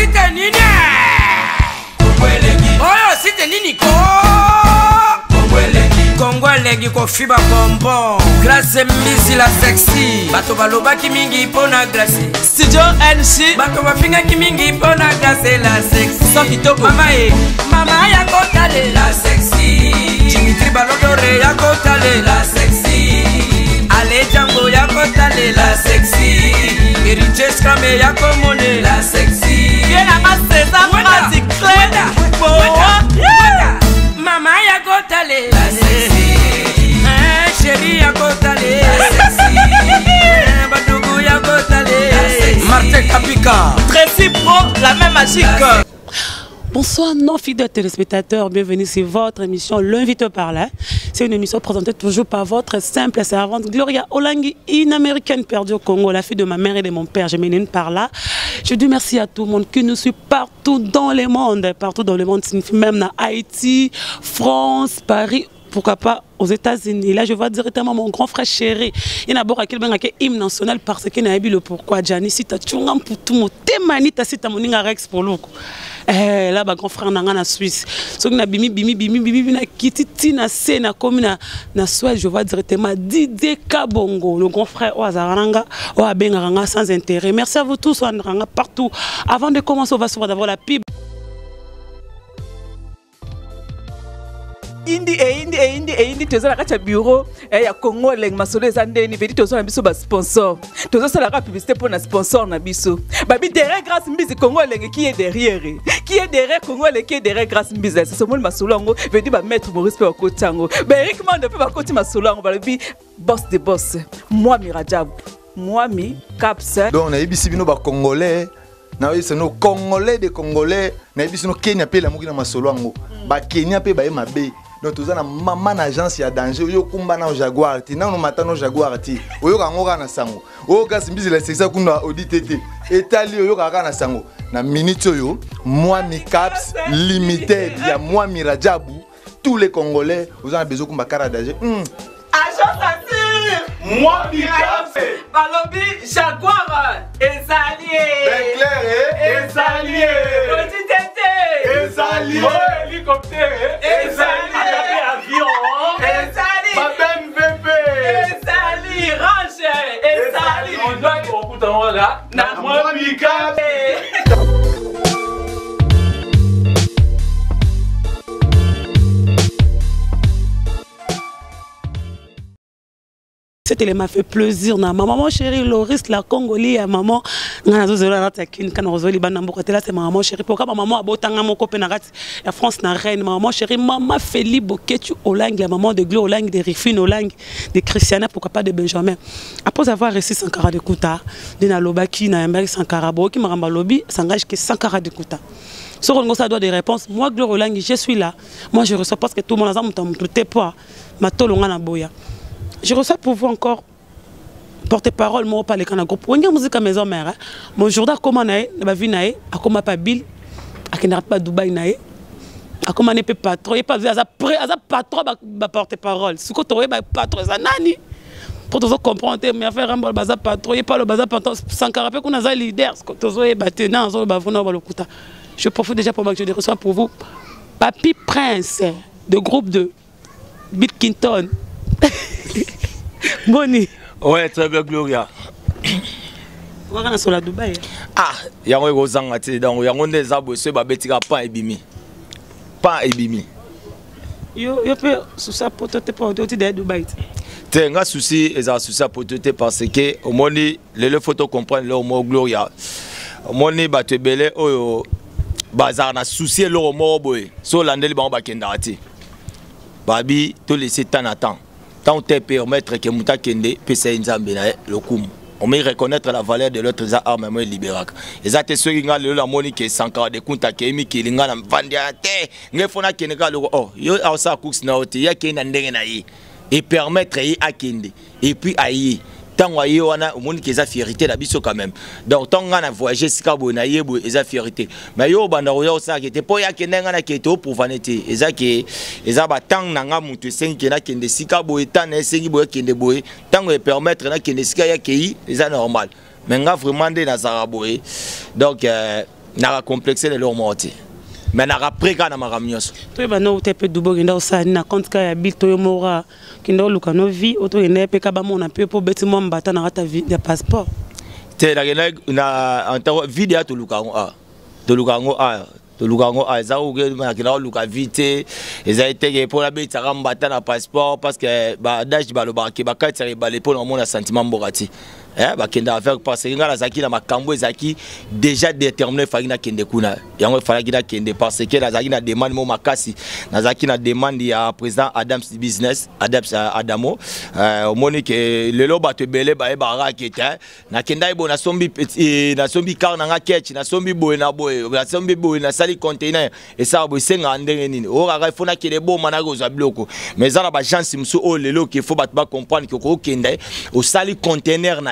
site nini oyo site nini Kongolegi ko fiba bonbon Glace misi la sexy Bato balobaki mingi pona glace Studio NC Bato bafingaki mingi pona glace la sexy Sans kitoko Mama ya kotale la sexy Dimitri Balodore ya kotale la sexy Ale Django ya kotale la sexy Eriche Scrame ya komone la sexy Viena ma César Masi Clé Mama ya kotale la sexy Chérie ya kotale la sexy Badougou ya kotale la sexy Martin Kapika Tracy Pro, la même magique. Bonsoir non fidèles téléspectateurs, bienvenue sur votre émission L'invité par là. C'est une émission présentée toujours par votre simple servante Gloria Olangi, une américaine perdue au Congo, la fille de ma mère et de mon père. Je m'énonne par là. Je dis merci à tout le monde qui nous suit partout dans le monde. Partout dans le monde, même dans Haïti, France, Paris, pourquoi pas aux États-Unis. Là, je vois directement mon grand frère chéri. Il y a d'abord un hymne national parce qu'il n'a pas le pourquoi. Gianni, si tu as tout le témani, tu as mon Rex pour l'eau. Là, mon grand frère en Suisse. So, na bimi, na kititi, na se, na komi, na Suède, je vois directement Didier Kabongo, le grand frère Oazaranga, Oabengaranga sans intérêt. Merci à vous tous, Oazaranga partout. Avant de commencer, on va se voir d'abord la pub. Indi toza la bureau ya Congo leng masolo ezandeni vedi toza na biso ba sponsor toza sala ka publicité pour na sponsor na biso babi derrière grâce mbizi Congo leng qui est derrière Congo leng qui est derrière grâce mbizi c'est ce monde masolo ngo vedi ba maître Maurice pe kotango ba Eric Mande pe ba koti masolo ngo babi boss de boss moi Mirajab moi mi caps donc na yebisi bino ba congolais na oui c'est nos congolais de congolais na yebisi no Kenya pe la muki na masolo ngo ba Kenya pe ba e mabe. Donc tout ça na maman agence ya danger yo kumba na Jaguar ti na no matano Jaguar ti oyo kangoka na sango oyo kasi mbizi la sexa kuna auditete etali oyo kaka na sango na minute oyo moi mi caps limited ya moi Mirajabu tous les congolais vous en avez besoin kumba kara danger agence assure moi mi caps balobi Jaguar ezalié ben clair auditete ezalié hélicoptère ezalié avion ezali Babem VP ezali range ezali on doit écouter là na moi mi caps Cet élément fait plaisir na maman chérie Loris la Congolais maman ngana zozela ratakin kana rozoli bana mbokete là c'est maman chérie pourquoi maman abotanga moko pe na rati la France na reine maman chérie maman Feli Boketu Olangi la maman de Glo Olangi de Rifine Olangi de Christiana pourquoi pas de Benjamin après avoir reçu Sankara de Kouta de na lobaki na Mbari Sankara boki maramba lobi s'engage que Sankara de Kouta sur on ça doit des réponses moi Glo Olangi je suis là moi je reçois parce que tout le monde a m'tamouté pas matolonga na boya. Je reçois pour vous encore porte-parole, moi, par les canaux groupe. On y a musique à maison mère. Mon jour d'à comment naïe, na vie naïe, à comment pas Bill, à qui n'arrête pas Dubaï naïe, à comment n'est pas trop, et pas à patron ba porte-parole. Ce que tu aurais patron, ça nani. Pour tous comprendre, mais faire un bon bazar patron, et pas le bazar patron, sans carapé qu'on a un leader, ce que tu aurais battu, non, on va vous le couta. Je profite déjà pour moi que je reçois pour vous. Papi Prince, de groupe de Bitkinton. Boni. Ouais, très bien, Gloria. On va sur la Dubaï. Ah, il y a un gros zangati, donc il y a un des arbres, c'est babetika pas ebimi. Pas ebimi. Yo peut sous ça pour te porter de Dubaï. T'es un souci, et ça souci pour te parce que au moins les photos comprennent le mot Gloria. Au moins bah te belé oh bazar na souci le mot boy. So landeli ba bakendati. Babi to laisser temps à temps. Tant te permettre que Mouta Kende puisse le coup. On met reconnaître la valeur de l'autre arme libéral. Et ça te sourit la monique et Sankara de Kunta Kemi qui linga na vandiate. Ngefona Kenega le oh yo asa cooks na oti ya Kenda ndengenayi et permettre à Kende et puis ayi. Tant que wana monde qui a fierté la biso quand même donc tant qu'on a voyagé sika bona yebo eza fierté mais yo banda yo ça qui était pour ya kenenga na qui était pour vanité eza qui eza ba tant nanga mutu sengi na kende sika boy tant na sengi boy kende boy tant que permettre na kende sika ya ki eza normal mais nga vraiment de na zaraboy donc na complexé le leur morti mais na après quand na makamnyos to ba no tepe dubo nda osani na compte ka ya bill to yo mora kindo luka no vie auto ene pe ka ba mona pe po beti mo mbata na rata vie de passeport te na en tant vidéo to luka ngo to lukango za uge na kila luka vite eza été pour la bête rambata na passeport parce que ba dash ba lo ba ke ba katsa ba le pour mon sentiment mbokati ba kenda faire parce que ngala zaki na makambo ezaki déjà déterminé fa na kende kuna yango fa na kende parce que la zaki na demande mo makasi na zaki na demande ya président Adams business Adamo monique lelo ba te belé ba ra keta na kenda ibo na sombi car na ketch na sombi boy na sombi boy na sali container et ça bo senga ndenge nini o ra faut na kele bo mana go za bloko mais ça la ba chance mso o lelo qu'il faut ba comprendre que ko kenda au sali container na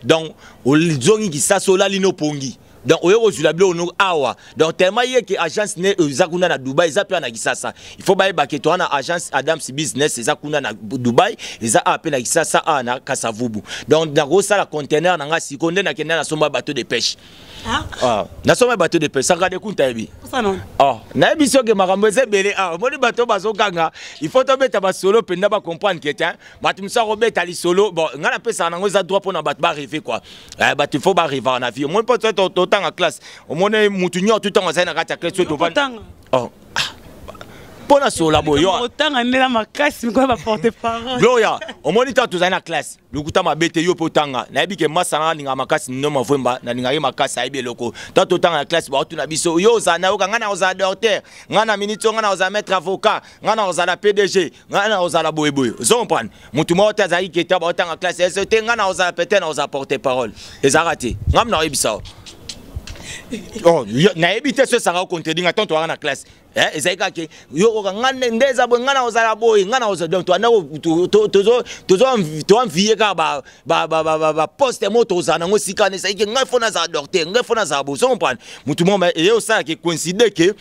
donc au zongi qui ça sola lino pongi donc oyo ozula blo no awa donc tellement yé que agence ne zakuna na Dubai za pe na kisasa il faut ba ke to na agence Adams business zakuna na Dubai za ape na kisasa na Kasavubu donc na go sala container na nga sikonde na kenda na somba bateau de pêche na somba bateau de pêche ça garde kunta yebi ça non na yebi so ke makambo eze belé moni bateau bazokanga il faut to beta ba solo penda ba comprendre que tiens batum sa robeta li solo bon nga na pesa na ngo za droit pour na bat ba rêver quoi bat il faut ba rêver en avion moi peut être autant en classe au monde mutunyo tout temps ça na kata classe to pona sola boyo autant andela makasi ko ba porter parole Gloria au monde tout ça na classe lukuta mabete yo potanga na yebi ke masana ninga makasi no mavemba na ninga ye makasi aibe loko tout temps na classe ba tuna biso yo za na yoka ngana oza docteur ngana ministre ngana oza maître avocat ngana oza la PDG ngana oza la boyeboy zo comprendre mutu mo ta za iketa ba tanga classe ST ngana oza peut-être oza porter parole ezarati ngam na yebisa na ebite so sanga contredire nga tonto na classe ezaika ke yo ngane ndeza bo ngana ozala boy ngana oza donc to ana to envier ka ba poste moto ozana ngo sikane saike ngai fona za docteur ngai fona za bo so comprendre mutu mo yo ça ke coïncide que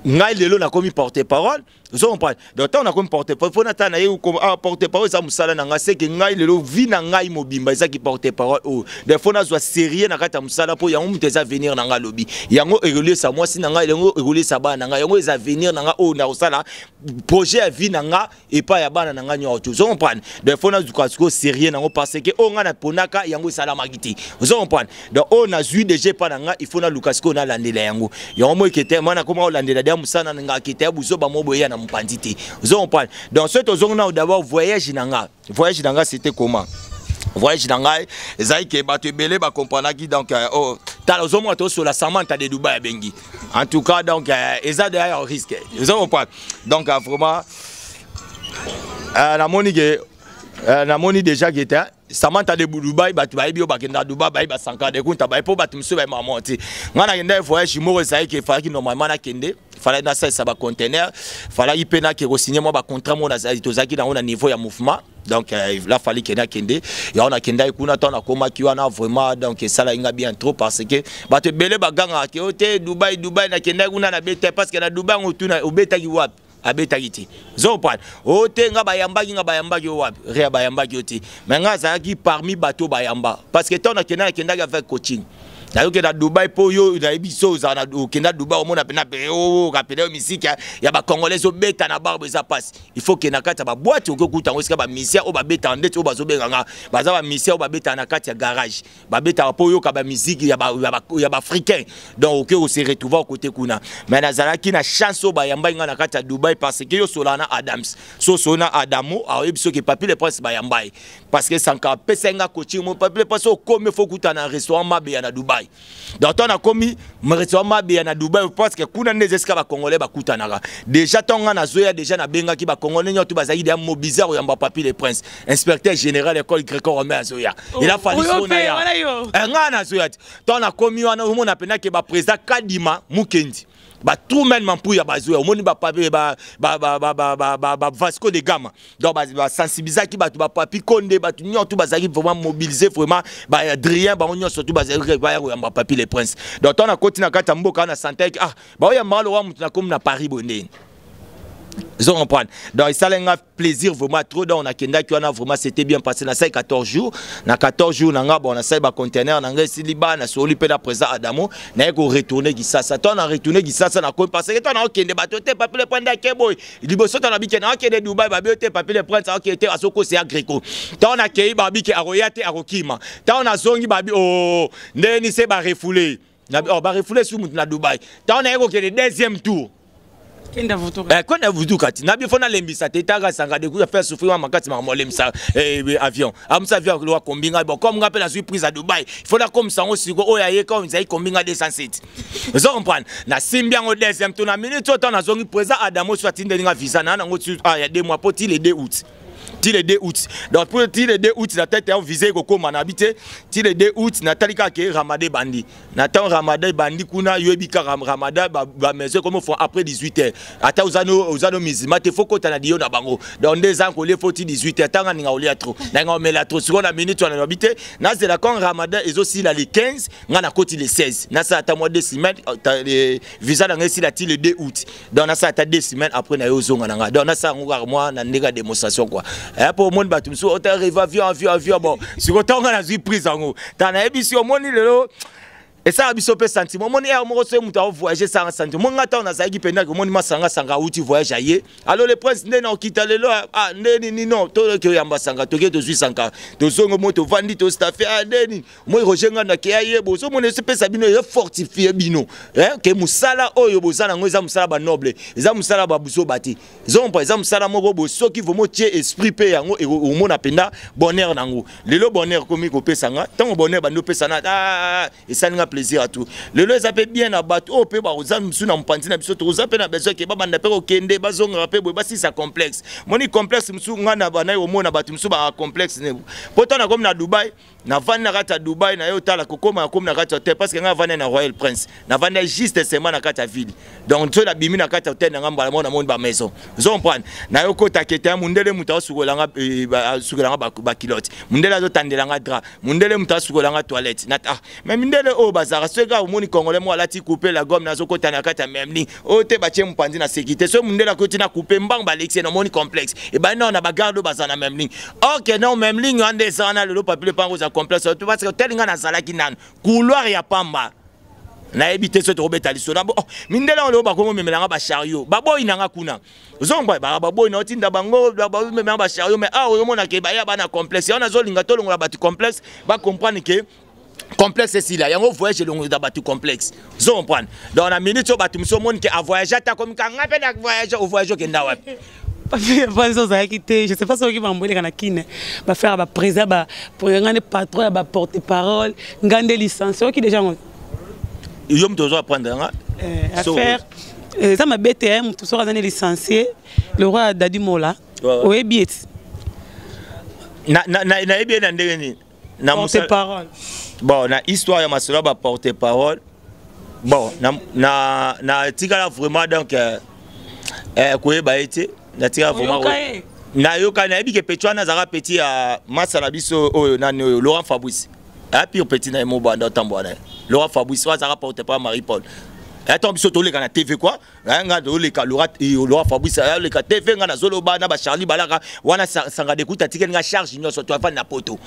ngai lelo na komi porter parole so comprendre donc on a comme porter parole fona ta na yo porter parole ça musala na nga c'est que ngai lelo vi na ngai mobimba ça qui porter parole des fona zo sérieux na kata musala po yango muteza venir na nga lobi yango évoluer ça moi si na ngai yango évoluer ça ba na nga yango venir nanga o na osala projet à vie nanga et pas ya bana nanga nyoto vous comprenez de fona zukasko sérieux nango parce que o nga na ponaka yango sala magiti vous comprenez donc on a ju déjà pas nanga il faut na lukasko na landela yango yango mo kete mana koma landela dia musana nanga kete buso ba mobo ya na mpanditi vous comprenez donc ce tozong na d'abord voyage nanga c'était comment voyage nangai ezai ke bato belé ba comprendre qui donc tala zomo to sur la Samantha de Dubai bengi en tout cas donc eza de un risque vous comprenez donc vraiment na moni déjà qui était Samantha de Dubai bato ba bio ba kenda Dubai ba sanka de kunta ba po bato mso ba mamonti ngana kenda voyage mo ezai ke fa ki normalement na kende fallait na ça ba conteneur fallait y pena que signer moi ba contrat mo na tozaki na niveau ya mouvement donc là fallait que na kende ya on a kenda kuna tona koma ki wana vraiment donc ça là inga bien trop parce que ba te belé ba ganga ke hotel Dubai na kenda kuna na bete parce que na Dubai on tuna obeta ki wapi abeta kiti zo pan hotel nga bayambaki wapi ria bayambaki oti mais nga za ki parmi bateau bayamba parce que tona kenda avec coaching na yoke na Dubai po yo na ebiso za na kenda Dubai o mona pena pe o kapele musique ya ba congolais obeta na barbe za passe il faut que na kata ba boîte o kuta ngosika ba misia o ba beta ndete o ba zo benga baza ba misia o ba beta na kati ya garage ba beta po yo ka ba musique ya ba africain donc o se retrouver au côté kuna mais na zalaki na chance o ba yamba nga na kati ya Dubai parce que yo solana Adams so sona Adamo a ebiso ke papi le prince ba yamba parce que sanka pesenga coaching mo papi le prince o comme faut kuta na restaurant mabe na Dubai donc on a commis restaurant bien à Dubai parce que kuna nezeska ba congolais ba kutanaka déjà tonga na zoya déjà na benga ki ba congolais nyoto bazaki de mobiliser o yamba papi le prince inspecteur général école gréco-romain à zoya il a fallu sona ya nga na zoya ton a commis wana o mona pena ke ba président Kadima Mukendi ba tout même pour ya bazoya o moni ba papi ba Vasco de Gama donc ba sensibiliser ki ba papi Konde ba nyoto bazaki vraiment mobiliser vraiment ba Adrien ba nyoto surtout bazaki ba yamba papi le prince donc on a continué kata mboka na santé ba ya malo wa mutu na comme na Paris bonne Ils ont compris. Donc, ça a un plaisir vraiment trop. Donc, on a vraiment, c'était bien passé. On a 14 jours. Dans 14 jours, on a fait un conteneur. On a fait Liban, on a fait la présence Adamo. On a retourné ça. On a retourné ça. On a parce que on a fait des bateaux. On a pas le point d'Akeboy. Il dit, on a fait des Dubaï. On a fait le point d'Akeboy. On a fait c'est agricole. On a fait Babi à Royate à Rokima. On a zongi Babi. Oh, Neni c'est refoulé. On a refoulé sur Dubaï. On a fait le deuxième tour. Quand vous dites, nabi fona lembisa tetaga sanga de faire souffrir makati mamolemsa avion. Amsa avion ko kombinga bon comme rappelle la surprise à Dubaï. Il faut la comme ça on siko oya ye comme ça kombinga 207. Vous comprenez? Na simbia au deuxième tour na minute autant na zongi président Adamo soit tindelinga visa na ngo il y a 2 mois pour le 2 août. Le 2 août. Donc pour le 2 août la tête est visé ko man habité. Le 2 août natalika ke Ramadan bandi. Nathan Ramadan bandi kuna yebika Ramadan ba maison comme font après 18h. Ata uzano mizima te faut kota na dio na bango. Dans 2 ans ko le faut 18h tanga ninga olia trop. Na nga mela trop sur la minute on a habité. Na c'est la quand Ramadan et aussi la les 15, nga na koti le 16. Na ça ata mois de semaine visa na ngesi la ti le 2 août. Donc na ça ata 2 semaines après na yo zonga na nga. Donc na ça ngwa moi na ndega démonstration quoi. Pour le monde, tu arrives avion, bon. Si tu as une prise en haut, tu as une émission, et ça a un sentiment. Mon voyager sans sentiment. Mon attend na zaigi pena que mon masanga sanga outi voyage aye. Alors le prince n'est non quitte le là. Ah neni non. Tout que yamba sanga to get 800. To zongo moto vandi to staff. Ah neni. Moi rojenga na ke aye bo. So mon espèce bino e fortifié bino. Hein que musala oyo bozana ngoza musala ba noble. Eza musala ba buso bati. Zon par exemple musala moko bo so ki vomo tie esprit pe yango e o mona penda bonheur nango. Lelo bonheur komi ko pesanga. Tant bonheur ba no pesana. Ah et ça plaisir à tout. Le lois appelle bien à battre au peu par aux âmes sous la pantina episode aux appels à besoin que baba n'a pas au kende bazon rappel si ça complexe. Moni complexe msou ngana bana au mona batu msou ba complexe ne. Pourtant na comme na Dubaï, na van na rata Dubaï na yo tala kokoma comme na rata hotel parce que nga van na Royal Prince. Na van juste semaine na kata ville. Donc to la bimi na kata hotel na ngamba na mona ba maison. Vous comprenez? Na yo kota kete mundele muta sukolanga sukolanga ba kilote. Mundele zo tandelanga dra. Mundele muta sukolanga toilette. Na ah mais mundele o bazara ce gars moni congolais moi la ti couper la gomme na zo kota na kata même ligne. O te ba tiem pandi na sécurité. So mundele koti na couper mbang ba lexé na moni complexe. Et ben non na ba garde bazana même ligne. OK non même ligne en descendant le papier pango za complexe parce que tel nga na sala ki nan couloir ya pamba. Na ebité ce Robert Alisona bon mindela on le ba ko memelanga ba chariot ba boy nanga kuna zongba ba boy na otinda bango ba memelanga ba chariot mais ah o mona ke ba ya ba na complexe on a zo linga to longola ba complexe ba comprendre que complexe c'est là yango voyage longo da ba complexe zo comprendre dans la minute so ba tu so monde que a voyager ta comme ka ngape na voyage au voyage ke ndawa je sais pas ce qui va m'envoyer dans Kine va faire ba président ba pour ngane patron ba porte-parole ngande licence qui déjà yo me dois apprendre à faire ça ma BTM tout sera licencié le roi Dadi Mola au Ebiet na ebie na ndenge ni na porte-parole bon na histoire ya masolo ba porte-parole bon na tikala vraiment donc ko ba été na tika vraiment na yoka na ebike petwana zara petit ya masala biso oyo nani oyo Laurent Fabrice a pire petit na mo banda tambwana Laurent Fabrice wa zara porte pas Marie-Paul attends biso to le kana TV quoi nga do le ka Laurent Fabrice le ka TV nga na zolo bana ba Charlie Balaka wana sanga de kuta tikeli nga charge nyoso to fa na poto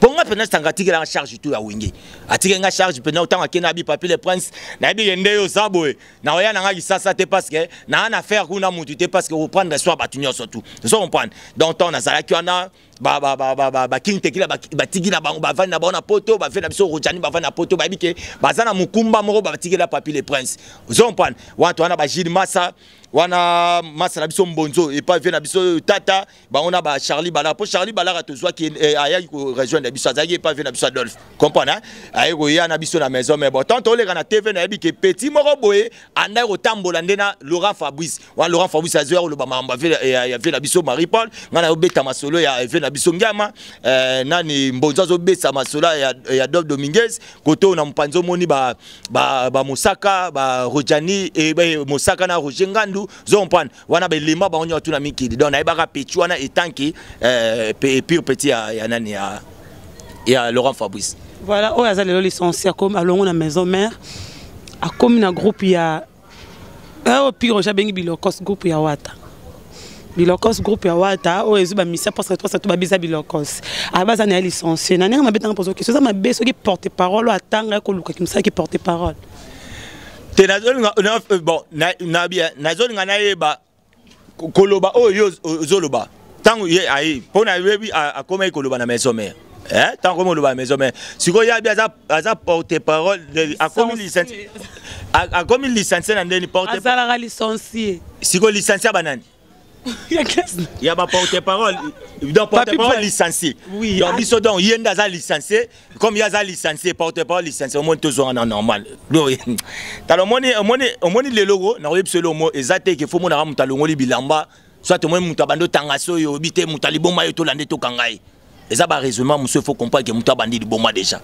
ponga pena sanga tikeli nga charge tout ya wingi atike nga charge pena autant akena bi papier le prince na bi yende yo saboe na oya na nga kisasa te parce que na na faire kuna mutu te parce que reprendre soir batu nyoso tout so comprendre donc on a zala ki wana ba king tekila ba tigina bango ba vana ba na poto ba fena biso rojani ba vana poto ba bike ba zana mukumba moko ba tikila papier le prince vous comprenez watu wana ba Gilles Massa wana Massa na biso mbonzo et pas vena biso tata ba on a ba Charlie Bala pour Charlie Bala to soit qui aya ko rejoindre biso azaki pas vena biso Adolphe comprendre aya ko ya na biso na maison mais bon tant on le kana TV na bike petit moko boye anda ko tambola ndena Laurent Fabrice wa Laurent Fabrice azero lo ba mamba ya vena biso Marie-Paul ngana obeta masolo ya na bisongama nani mbonza zo besa masola ya Dob Dominguez koto na mpanzo moni ba Mosaka ba Rojani e Mosaka na Roger Ngandu zo mpan wana ba lema ba onyo tuna mikidi donc na ibaka pechu wana etanki pire petit ya nani ya Laurent Fabrice voilà o azali lo licencié comme alongo na maison mère a comme na groupe ya au pire ja bengi bilokos groupe ya wata Bilokos groupe ya wata o ezu ba mission parce que toi ça tout ba bisa bilokos abaza na licencié na ninga mabeta poser question ça ma beso qui porte parole atanga ko luka kimsa qui porte parole te na zone bon na bien na zone ngana yeba koloba o yo zoloba tangu ye ai pona webi a koma koloba na maison mère tant comme koloba maison mère siko ya bien za porte parole a comme licencié a comme licencié na ndeni porte azala licencié siko licencié banani il y a pas porte-parole, donc porte-parole licencié. Oui. Donc biso donc yenda za licencié, comme il y a za licencié, porte-parole licencié, au moins toujours en normal. Talo moni le logo na oyebso le mot ezate que faut mona ramuta longoli bilamba, soit au moins mutabando tangaso yo bité mutali bomba yo to lande to kangai. Eza ba raisonnement monsieur faut comprendre que mutabandi di bomba déjà.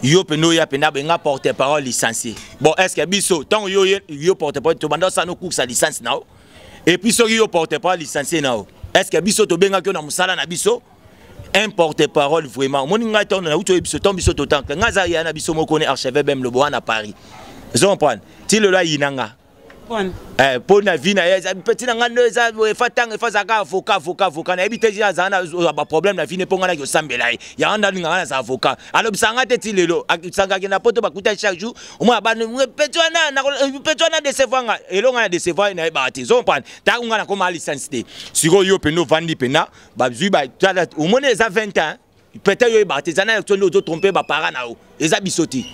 Yo peno ya pena benga porte-parole licencié. Bon est-ce que biso tant yo porte-parole to bando ça no cours sa licence nao. Et puis ceux qui ne portent pas licencié nao. Est-ce que biso to benga ko na musala na biso un porte-parole vraiment. Moni ngata na uto biso to biso to tank. Ngaza ya na biso moko ne archevêque même le bois à Paris. Ils ont prendre. Ti le la yinanga. Pour na vie na petit na ngano za fatang fa zaka avocat na ebite ya zana ba problème na vie ne ponga na ko sambela ya anda ngana za avocat alors bisanga te ti lelo akisanga ke na poto bakuta chaque jour au moins ba petwana décevanga elonga na décevoir na ba ti zo prendre ta ngana ko ma licence te siko yo peno vandi pena ba zui ba au moins za 20 ans peut-être yo ba ti zana to no tromper ba parents na o eza bisoti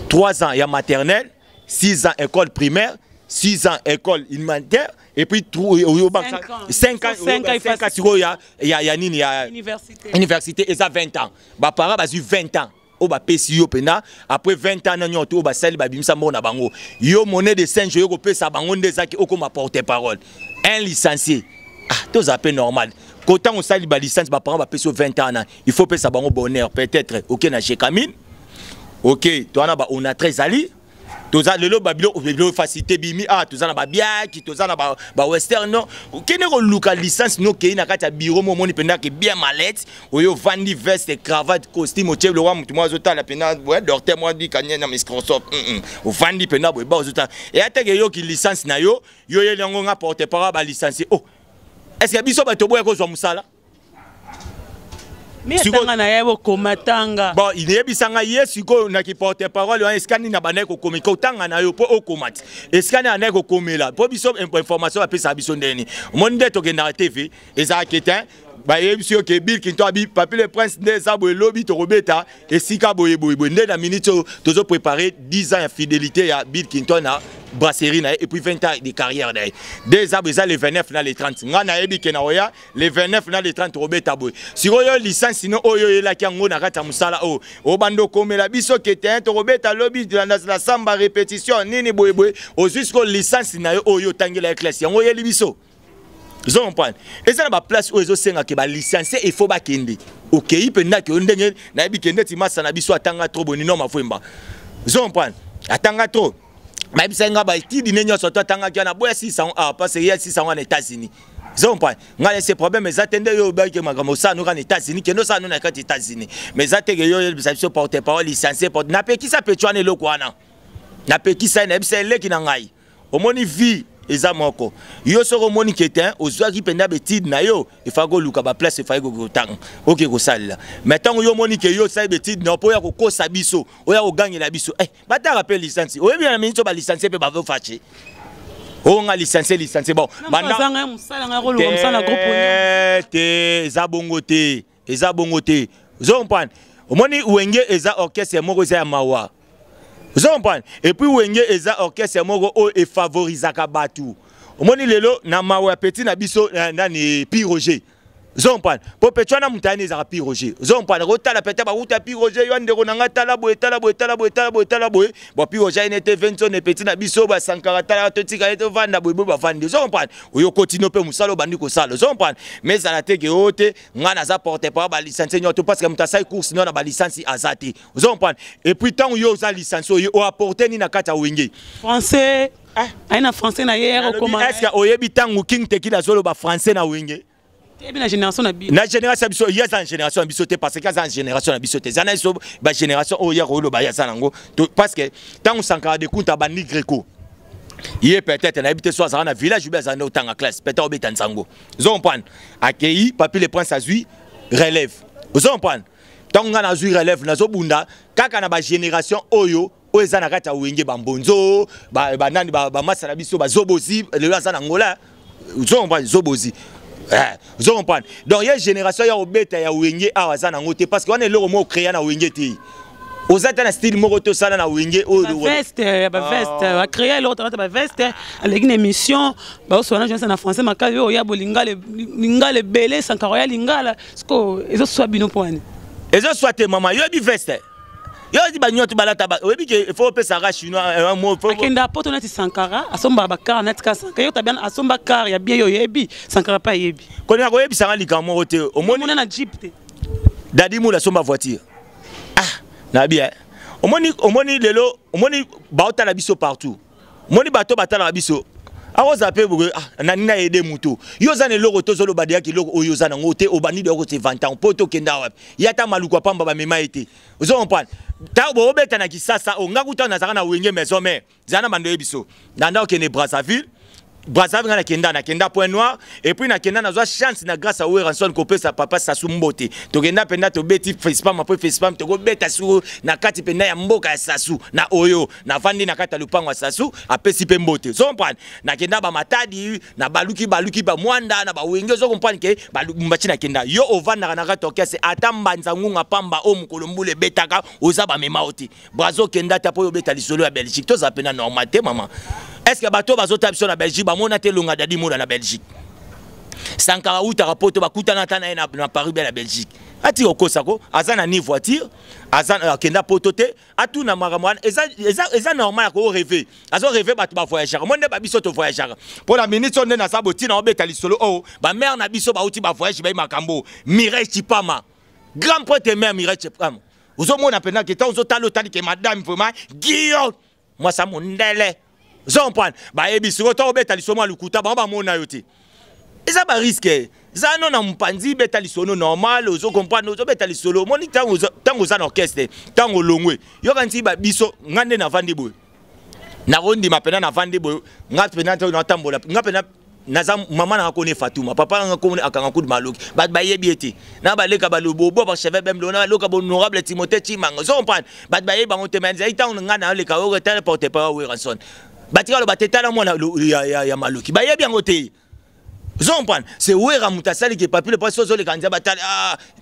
3 ans ya maternelle 6 ans école primaire 6 ans école élémentaire et puis 5 ans ya nini ya université et ça 20 ans ba para ba 20 ans o ba pesi yo pena après 20 ans nanyo to ba sali ba bimisa mona bango yo monnaie de Saint yo ko pesa bango ndezaki oko ma porter parole un licencié tous à peu normal quand on sali ba licence ba para ba pesi 20 ans il faut pesa bango bonheur peut-être OK na chez Camille OK toi na ba on a très ali toza lelo babilo facilité bimi toza na ba biaki toza na ba western no kene ko luka licence no ke na kati ya bureau mo moni penda ke bien malette oyo vandi veste cravate costume o chef le roi mutu mo azota la pena docteur mo di kanya na Microsoft o vandi penda bo ba azota et ateke yo ki licence na yo yelengo nga porte parole ba licencié est-ce que biso ba to boya ko zo musala mais tanga na yebo komatanga bon il est bisanga yesu ko na ki porte parole en scanner na banai ko komiko tanga na yo po okomati scanner na ko komela po biso information apesa biso ndeni monde to ke na TV eza ketin ba yebiso ke Bill Clinton abi papi le prince de Zabo lobby to robeta et sika boye nde na minute tozo préparer 10 ans de fidélité ya Bill Clinton na brasserie na et puis 20 ans de carrière na des abres les 29 na les 30 ngana yebi ke na oya les 29 na les 30 robeta boye si oyo licence sino oyo yela kiango na kata musala o bando komela biso ketin to robeta lobby de la samba répétition nini boye o jusqu'au licence na oyo tangela classe yango yeli biso. Ils ont compris. Et ça na ba place où ils ont senga ke ba licencié il faut ba kende. OK, il peut na ke ndenge na bi kende ti masa na biso atanga trop bonino mafwemba. Ils ont compris. Atanga trop. Ma bi senga ba ti di nenyo so atanga kia na boya 600 parce que il y a 600 en États-Unis. Ils ont compris. Ngale ces problèmes mais attendez yo ba ke magamo ça nous en États-Unis que nous ça nous na ka États-Unis. Mais attendez yo biso porte parole licencié porte na pe ki sa pe twane loko wana. Na pe ki sa na bi se le ki na ngai. Au moni vie eza moko yo soko moni ketin ozwaki penda betide na yo ifago luka ba place ifago go tang OK ko sala maintenant yo moni ke yo sa betide na po ya ko kosa biso o ya ko gagner la biso bata rappel licence o bien na minito ba licence pe ba vo fache o nga licence bon banda musala nga ko luka musala groupe te eza bongo te zo comprendre o moni wenge eza orchestre moko eza ya mawa. Vous comprenez? Et puis wenge eza orchestre moko o e favorisaka batu. Omoni lelo na mawa petit na biso na ni Piroger. Vous comprenez? Po petwana mutani za Piroger. Vous comprenez? Rota la peta ba uta Piroger yo ndeko na ngata la boye. Bo Piroger n'était 20 ne petit na biso ba sankara tala totika eto vanda boye ba vandi. Vous comprenez? Oyo continue pe musalo bandi ko sala. Vous comprenez? Mais ça la teke ote ngana za porter pas ba licence nyoto parce que mutasai course non na ba licence azati. Vous comprenez? Et puis tant yo za licence yo apporter ni na kata wenge. Français aina français na hier comment est-ce que oyebi tangu king tekila zolo ba français na wenge? La génération na na génération biso il y a une génération biso te parce que ça une génération biso te zana so ba génération o ya ko lo ba ya sanango parce que tant sankara de kunta bandi greco Il est peut-être un habité soit dans un village ou bien dans une classe, peut-être au Bétanzango. Vous comprenez? Accueilli, papi le prince Azui, relève. Vous comprenez? Tant qu'on a Azui relève, dans Bunda, quand on a une génération Oyo, Oyo na kata wenge bambonzo, nani masala biso zobozi, le lazana Angola. Vous comprenez? Zobozi. Vous comprenez? Donc il y a une génération ya obeta ya wenge awazana ngote parce qu'on est le mot créé na wenge ti. Aux êtes un style moroto sala na wenge o veste a créé l'autre ba veste avec une émission ba so na jeune en français makayo yo ya bolinga le belé sankaro lingala sko ezo soit bino point ezo soit te mama yo bi veste yo di ba nyoto balata ba obi ke faut pe sara chinois un mot faut akenda poto na ti sankara asomba ba car net ka sankara yo tabian asomba car ya bien yo yebi sankara pa yebi koni ko yebi sanga likamo rote o moni na jeep te dadi mu la somba voiture na bien omoni lelo omoni baota la biso partout omoni bato batala la biso aroza pe bugo nani na aider muto yo zane loko tozolo badia ki loko oyo zana ngote obani de ko te 20 ans poto kenda wapi yata maluko pamba ba mema ete ozo comprendre ta bo obeta na kisasa o ngakuta na zaka na wenge maison mère zana mando ebiso nanda okene Brazzaville na kenda point noir et puis na kenda na zo chance na grâce à Weranson ko pesa papa Sassou Mbote to kenda penda to beti facepam après facepam to go beta su na kati penda ya mboka ya Sassou na oyo na vandi na kata lupango ya Sassou apesi pe Mbote so comprendre na kenda ba matadi na baluki ba mwanda na ba wenge so comprendre ke baluki na kenda yo ovanda na kata okese atamba nzangunga pamba o mukolombule betaka oza ba mema oti Brazo kenda tapo yo beta lisolo ya Belgique to za pena normal te maman. Est-ce que bateau bazota biso na Belgique ba mona te longa dadi mona na Belgique Sankara uta rapoto ba kutana tana na Paris na Belgique ati okosako azana ni voiture azana kenda potote atu na maramwana eza normal ko rêver azo rêver ba voyager monde ba biso to voyager pour la minute on na saboti na obeta lisolo oh ba mère na biso ba uti ba voyage ba makambo Mireille Chipama grand poète mère Mireille Chipama ozo mona pena ke tanzo talo tali ke madame vraiment Guillaume moi ça mon ndele Jean Pan, bah ebiso to beta lisomo lukuta ba mona yote. Eza ba risque. Za non na mpanzi beta lisono normal, ozo comprendre ozo beta lisolo. Moni tango za na orchestre, tango longwe. Yo kanti ba biso ngande na vandi boy. Na rondi mapena na vandi boy. Ngapena to na tambola. Ngapena naza mama na kone Fatuma, papa na kone akanga kud maloki. Ba yebi ete. Na ba leka ba lobobo ba cheve bem lona loka bo honorable Timothée Chimanga. Zo comprendre. Ba ba on te menza itango ngana leka o porte pas Weranson. Batika lo bateta la mwana ya maloki ba yebi ngote zompane c'est Wera mutasali ke papi le prince zo le kanza batali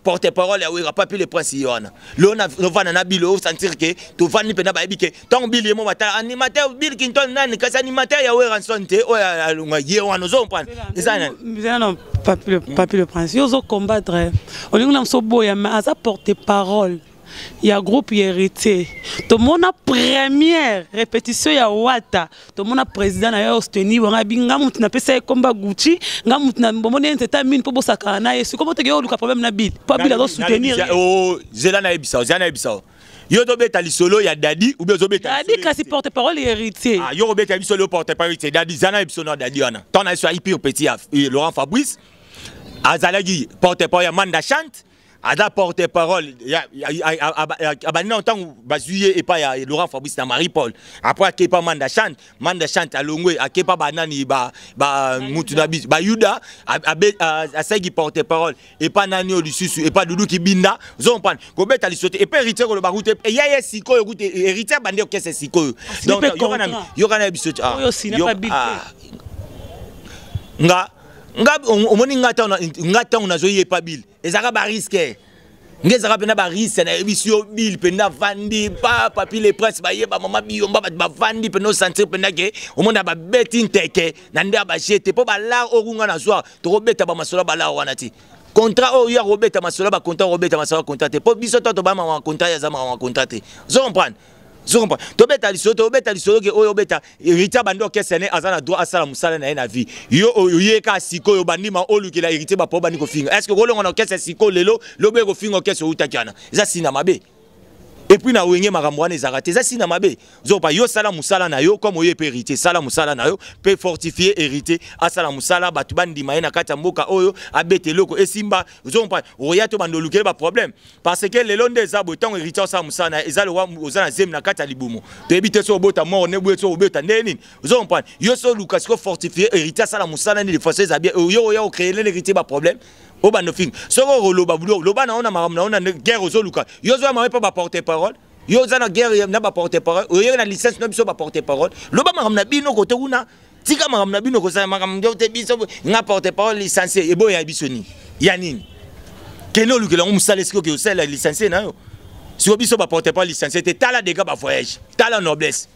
porte parole ya Wera papi le prince yona lona vana na bilo sentir que to vani pena ba yebi ke ton bili mo batala animateur Bill Clinton nani kasa animateur ya Weranson te o ya lunga ye wana zompane ezana non papi le prince yo zo combattre olingo na so boya mais aza porte parole. Il y a un groupe héritier. Tout le monde a première répétition ya Wata. Tout le monde a président na Osteni. On a binga mouti na pesa combat Gucci. Nga mouti na bomone enteta mine pour bosaka na yesu. Comment te gyo luka problème na bil. Pas bil a soutenir. Oh, zela na ebisa, zela na ebisa. Yo do beta lisolo ya Dadi ou bien zo beta. Dadi kasi porte-parole héritier. Ah, yo beta lisolo porte-parole héritier. Dadi zana ebisa na Dadi wana. Ton na so hyper petit Laurent Fabrice. Azalagi porte-parole ya Manda Chante. Ada porte-parole, abani en tant que et pas Laurent Fabrice na Marie-Paul. Après Kepa Manda Chante à Longwe, à Kepa Banani Moutunabi, Yuda, à Segi porte-parole, et pas Nani Olususu, et pas Doudou Kibinda, Zompan, Kobet à l'issoté, et pas héritier de Baroute, et Yaya Siko, héritier bandé au caisse Siko. Donc, Yorana Bissot, nga omoni ngata unazoye pa bil ezaka ba risque ngezaka pena ba risque na ebisio bil pena vandi pa papi le prince ba yeba mama biyomba ba vandi pena sentir pena ke omonda ba beti nteke na ndia ba jete po ba la orunga na zwa to robeta ba masola ba la wana ti contrat o ya robeta masola ba contrat robeta masola contrat po biso to ba ma contrat ya za ma contrat zo comprendre. To beta lisolo ke oyo beta héritier bando kesene azana droit asala musala na na vie yo oyeka siko yo bandima olukela héritier ba po bani ko finga est-ce que rolongo na kese siko lelo lobe ko finga kese utakiana eza sina mabe et puis na wenge makambo wana ezarate ça si na mabe zo pa yo sala musala na yo comme oyo pe hérité sala musala na yo pe fortifier hérité asala musala batu bandi maina kata mboka oyo abete loko esimba zo pa oya to bando lukele ba problème parce que le londe za botango hérité sala musala ezalo wa ozana zem na kata libumo to ebite so bota mort ne bwe so obeta neni zo pa yo so luka ko fortifier hérité sala musala ni les français bien yo yo créer l'hérité ba problème au bando film soko roloba bulo loba na ona maram na ona guerre zo luka yo zo ma pas porter parole yo za na guerre na ba porter parole yo na licence na biso ba porter parole loba maram na bino kote kuna tika maram na bino ko sa maram ndio te biso nga porter parole licencié e bo ya biso ni ya nini keno luka la musala esko ke osala licencié na yo si biso ba porter parole licencié te tala des gars ba voyage tala noblesse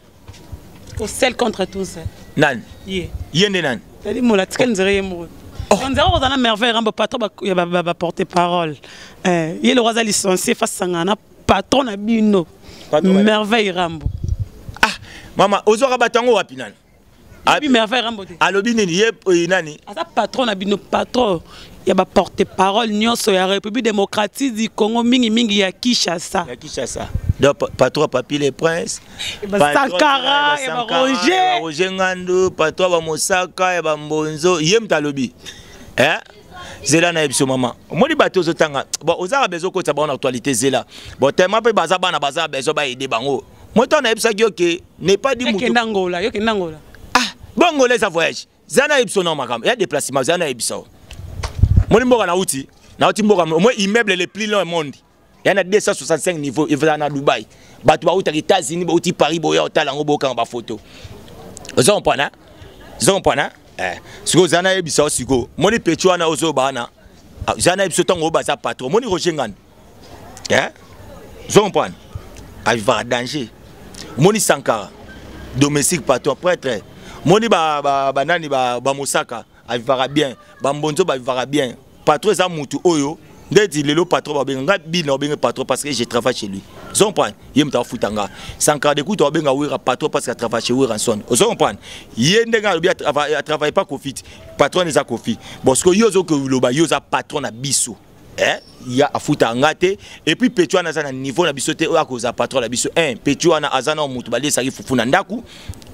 au sel contre tous nan yende nan tadi mola tika nzere yemo on dirait qu'on a merveille rambo patron ba porter parole il le roi licencié face sangana patron na bino merveille rambo ah mama ozora batango wapi nani abi merveille rambo te alobi nini ye nani asa patron na bino patron ya ba porter parole nyonso ya République démocratique du Congo mingi ya Kinshasa donc patron Papi le Prince Sankara ya Roger Ngandu patron ba Mosaka ya ba Mbonzo yem talobi zela na ebiso mama moni bato zotanga bon ozara bezo ko taba en actualité zela bon tellement pe baza bana baza bezo ba aider bango moi ton ebisa que n'est pas dit mutu kendangola ah bongo les voyage zana ebiso non makam ya déplacement zana ebiso moni mboka na uti mboka moi immeuble le plus long au monde il y en a 265 niveaux il va na Dubaï bato ba uta États-Unis ba uti Paris boya otala ngo boka ba photo ozompana siko zana ebisa siko moni pecho na ozo bana zana ebisa tango baza patron moni Roger Ngandu zompana aviva danger moni Sankara domestique patron prêtre moni banani ba Mosaka aviva bien ba Mbonzo ba aviva bien patron za mutu oyo ndeti lelo patron ba benga bino benga patron parce que je travaille chez lui zompana yem ta futanga Sankara de kuto benga wira patron parce que travaille chez wira son zompana yendenga bien travaille pas Kofi patron za Kofi parce que yozo que loba yoza patron na biso ya afuta ngate et puis pecho na za niveau na biso te o akoza patron na biso pecho na azana mutu bale saki fufu na ndaku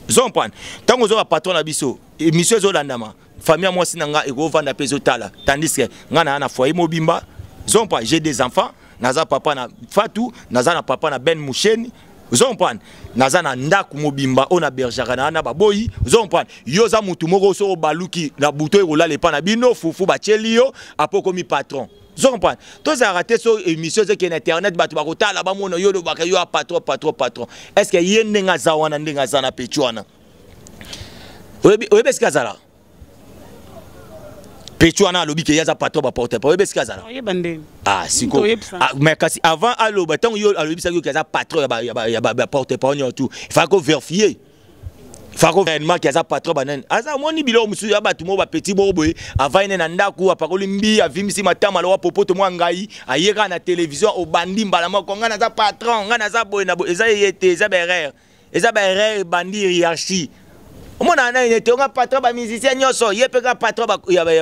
zompana tango zo patron na biso émission zo landama famille moi sinanga eko vanda peso tala tandis que ngana na foyer mobimba zompa j'ai des enfants naza papa na Fatou naza na papa na Ben Moucheni zompa naza na ndaku mobimba ona berjara na baboyi zompa yoza mutu moko so baluki na buto erola le pa na bino fufu ba chelio apoko mi patron zompa to za raté so émission ze ke internet batu bakotala ba mono yo do baka yo patron est-ce que yende nga za wana ndenga za na pechuana oyebeska zala pechuana lobi ke yaza patron ba porter pas oyebeska zala ah siko mais kasi avant aloba tant yo alobi sa yo ke yaza patron ya ba porter pas on tout il faut qu'on vérifier Fako réellement qui a patron banen aza moni bilo musu ya batu mo ba petit boboye avant ine na ndaku apakoli mbi avimisi matama lo popoto mo ngai ayeka na télévision au bandi mbala moko ngana za patron ngana za boye na boye eza yete eza berere bandi hiérarchie omona na ine te nga patron ba musicien nyoso yepeka patron ba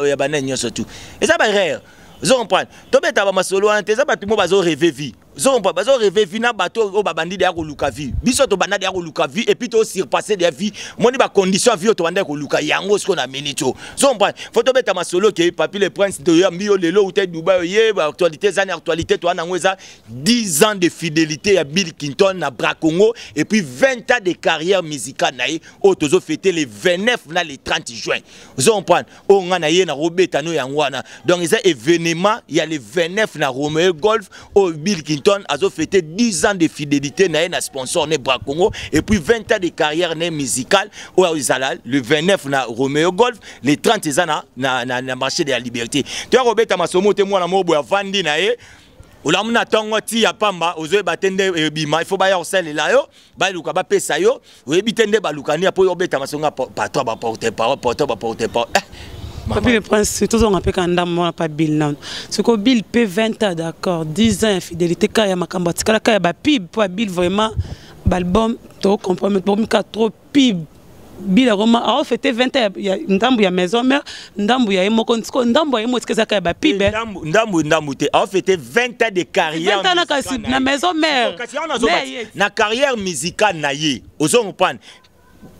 ya banen nyoso tout eza berere zo comprendre to beta ba masolo ante eza batu mo bazo rêver vie zomba bazo rêver vie na bato o babandi de ko luka vie biso to banda de ko luka vie et puis to surpasser des vie moni ba condition vie to banda ko luka yango ce qu'on a minito zomba photo beta masolo ke Papi le Prince de Yambio lelo ou te Dubaï ye actualité zane actualité to na ngweza 10 ans de fidélité à Bill Clinton na Bracongo et puis 20 ans de carrière musicale naï o tozo fêter les 29 na le 30 juin zomba o ngana ye na robeta no yangwana donc ils événement il y a les 29 na Romeo Golf au Bill Clinton a fêté 10 ans de fidélité na sponsor né Bracongo et puis 20 ans de carrière né musicale au Izalal le 29 na Romeo Golf les 30 ans na marché de la liberté tu as Robert Masomo te moi na mobo ya vandi na e olamuna tongo ti ya pamba ozoe batende bima il faut ba ya osele la yo ba luka ba pesa yo oyebitende ba lukani apo Robert Masonga patron ba porter parole Papi le Prince, c'est tout un peu quand on n'a pas Bill non. Ce que Bill paie 20 ans d'accord, 10 ans infidélité quand il y a Makambati, quand il y a pib pour Bill vraiment l'album trop compromis pour trop pib Bila Roma a fêté 20 ans ya ndambu ya maison mère ndambu ya emoko ntiko ndambu ya emoko tzaka ya ba pibe ndambu te a fêté 20 ans de carrière 20 ans kasi na maison mère na carrière musicale na ye ozo comprendre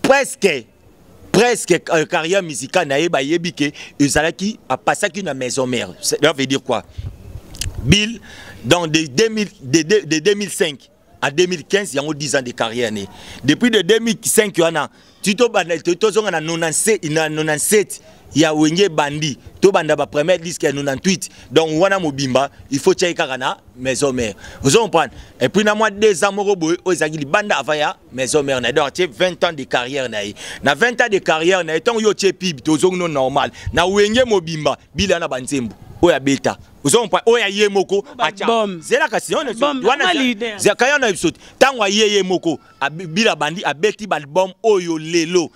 presque carrière musicale na ye ba yebike ezalaki a passaki na maison mère ça veut dire quoi Bill dans de 2005 à 2015 il y a 10 ans de carrière depuis de 2005 il y a Tito banda tozonga na 97 ya wenge bandi to banda ba premier disque ya 98 donc wana mobimba il faut tchaika kana maison mère vous comprenez et puis na moi 2 ans moko boy ozaki libanda avant ya maison mère na donc 20 ans de carrière na 20 ans de carrière na etant yo tche pib tozonga normal na wenge mobimba bila na banzembo oya beta vous comprenez oya yemoko acha zela kasi on wana zakayana episode tangwa yemoko bila bandi abeti album oyo lelo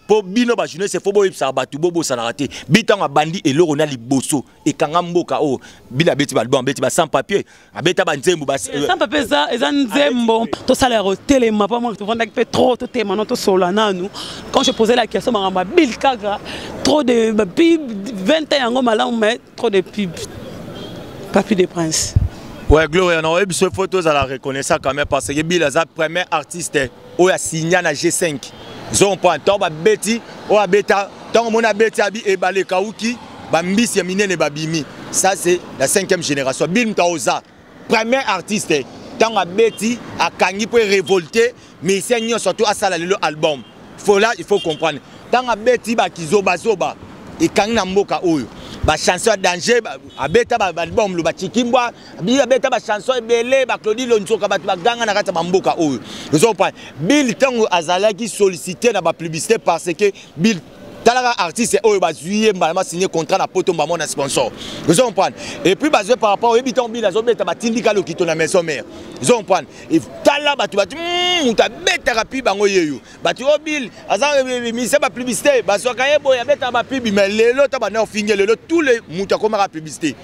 po bino ba jeunesse fo boy sa batu bobo sanarate bitanga bandi eloko na liboso ekanga mboka o bila beti album beti ba sans papier abeta banzembo ba sans papier ça eza nzembo to salaire au téléma pas moi to vendre que trop to téléma non to solana nous quand je posais la question maramba Bill Kaga trop de pub 20 ans ngo malamu mais trop de pub Papi des Princes. Ouais, Gloria, on a eu ces photos à la reconnaissance quand même parce que Bill est le premier artiste qui a signé à G5. Ils ont pris un temps, Betty, ou à Beta, tant qu'on a Betty et Balé Kauki, Bambis Yamine et Babimi. Ça, c'est la 5e génération. Bill Mtaoza, premier artiste, tant à Betty, à Kangi pour révolter, mais il surtout à ça l'album. Il faut comprendre. Tant à Betty, Kizoba Zoba, et Kangi Namboka Oyo. Ba chanson danger abeta ba album lo ba chikimbwa abeta ba chanson ebele ba Claudie Lonzoka ba ganga na kata mboka oyo nous pas Bill tango azalaki sollicité na ba publicité parce que Bill talaka artiste oyo ba juillet mbalama signé contrat na poto mbamo na sponsor nous comprendre et puis basé par rapport au biton Bill azobeta ba tindika lo kito na maison mère nous comprendre et tala ba tu muta beta rapi bango yeyo ba tu Bill azan mi se ba publicité ba soka yebo ya beta ba pub mais lelo ta ba na finge lelo tous les muta comme la publicité